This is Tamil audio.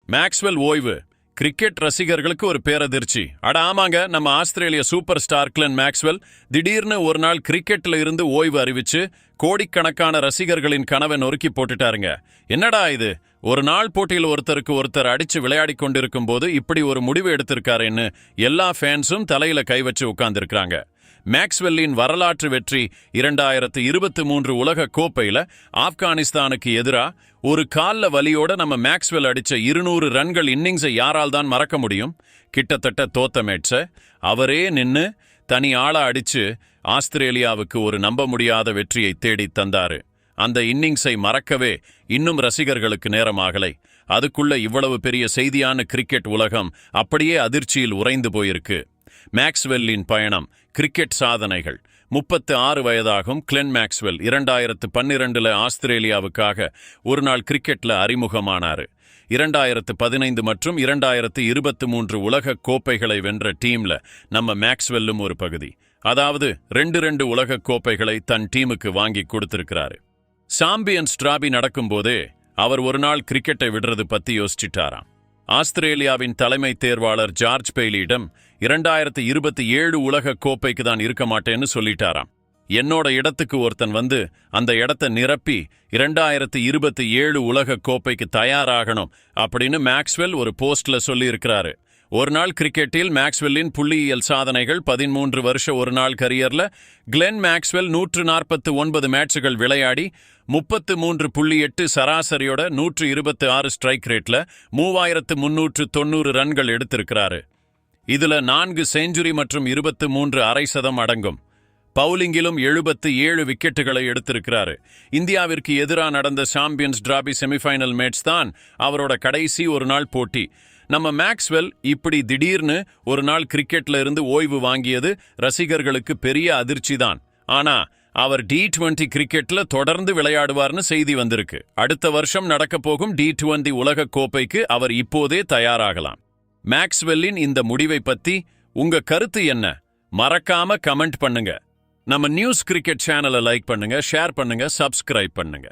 மேக்ஸ்வெல் ஓய்வு கிரிக்கெட் ரசிகர்களுக்கு ஒரு பேரதிர்ச்சி. ஆமாங்க, நம்ம ஆஸ்திரேலிய சூப்பர் ஸ்டார் கிளென் மேக்ஸ்வெல் திடீர்னு ஒரு நாள் கிரிக்கெட்ல இருந்து ஓய்வு அறிவிச்சு கோடிக்கணக்கான ரசிகர்களின் கனவை நொறுக்கி போட்டுட்டாருங்க. என்னடா இது, ஒரு நாள் போட்டியில் ஒருத்தர் அடிச்சு விளையாடி கொண்டிருக்கும் போது இப்படி ஒரு முடிவு எடுத்திருக்காருன்னு எல்லா ஃபேன்ஸும் தலையில கை வச்சு உட்கார்ந்துருக்காங்க. மேக்ஸ்வெல்லின் வரலாற்று வெற்றி 2023 உலக கோப்பையில ஆப்கானிஸ்தானுக்கு எதிராக ஒரு கால்ல வலியோட நம்ம மேக்ஸ்வெல் அடிச்ச 200 ரன்கள் இன்னிங்ஸை யாரால் தான் மறக்க முடியும்? கிட்டத்தட்ட தோத்த மேட்ச அவரே நின்னு தனி ஆளா அடிச்சு ஆஸ்திரேலியாவுக்கு ஒரு நம்ப முடியாத வெற்றியை தேடி தந்தாரு. அந்த இன்னிங்ஸை மறக்கவே இன்னும் ரசிகர்களுக்கு நேரமாகலை. அதுக்குள்ள இவ்வளவு பெரிய செய்தியான கிரிக்கெட் உலகம் அப்படியே அதிர்ச்சியில் உறைந்து போயிருக்கு. மேக்ஸ்வெல்லின் பயணம், கிரிக்கெட் சாதனைகள். 36 வயதாகும் கிளென் மேக்ஸ்வெல் 2012 ஆஸ்திரேலியாவுக்காக ஒரு நாள் கிரிக்கெட்ல அறிமுகமானாரு. 2015 மற்றும் 2023 உலக கோப்பைகளை வென்ற டீம்ல நம்ம மேக்ஸ்வெல்லும் ஒரு பகுதி. அதாவது 2 உலக கோப்பைகளை தன் டீமுக்கு வாங்கி கொடுத்திருக்கிறாரு. சாம்பியன்ஸ் டிராபி நடக்கும்போதே அவர் ஒரு நாள் கிரிக்கெட்டை விடுறது பத்தி யோசிச்சுட்டாராம். ஆஸ்திரேலியாவின் தலைமை தேர்வாளர் ஜார்ஜ் பெய்லியிடம் 2027 உலக கோப்பைக்கு தான் இருக்க மாட்டேன்னு சொல்லிட்டாராம். என்னோட இடத்துக்கு ஒருத்தன் வந்து அந்த இடத்தை நிரப்பி 2027 உலக கோப்பைக்கு தயாராகணும் அப்படின்னு மேக்ஸ்வெல் ஒரு போஸ்ட்ல சொல்லி இருக்கிறாரு. ஒரு நாள் கிரிக்கெட்டில் மேக்ஸ்வெல்லின் புள்ளியியல் சாதனைகள். 13 வருஷ ஒரு நாள் கரியர்ல கிளென் மேக்ஸ்வெல் 149 மேட்சுகள் விளையாடி 33.8 சராசரியோட 126 ஸ்ட்ரைக் ரேட்ல 3390 ரன்கள் எடுத்திருக்கிறாரு. இதுல 4 செஞ்சுரி மற்றும் 23 அரை சதம் அடங்கும். பவுலிங்கிலும் 77 விக்கெட்டுகளை எடுத்திருக்கிறாரு. இந்தியாவிற்கு எதிராக நடந்த சாம்பியன்ஸ் டிராபி செமிஃபைனல் மேட்ச் தான் அவரோட கடைசி ஒரு நாள் போட்டி. நம்ம மேக்ஸ்வெல் இப்படி திடீர்னு ஒரு நாள் கிரிக்கெட்ல இருந்து ஓய்வு வாங்கியது ரசிகர்களுக்கு பெரிய அதிர்ச்சி தான். ஆனா அவர் T20 கிரிக்கெட்ல தொடர்ந்து விளையாடுவார்னு செய்தி வந்திருக்கு. அடுத்த வருஷம் நடக்க போகும் T20 உலக கோப்பைக்கு அவர் இப்போதே தயாராகலாம். மேக்ஸ்வெல்லின் இந்த முடிவை பத்தி உங்க கருத்து என்ன? மறக்காம கமெண்ட் பண்ணுங்க. நம்ம நியூஸ் கிரிக்கெட் சேனலை லைக் பண்ணுங்க, ஷேர் பண்ணுங்க, சப்ஸ்கிரைப் பண்ணுங்க.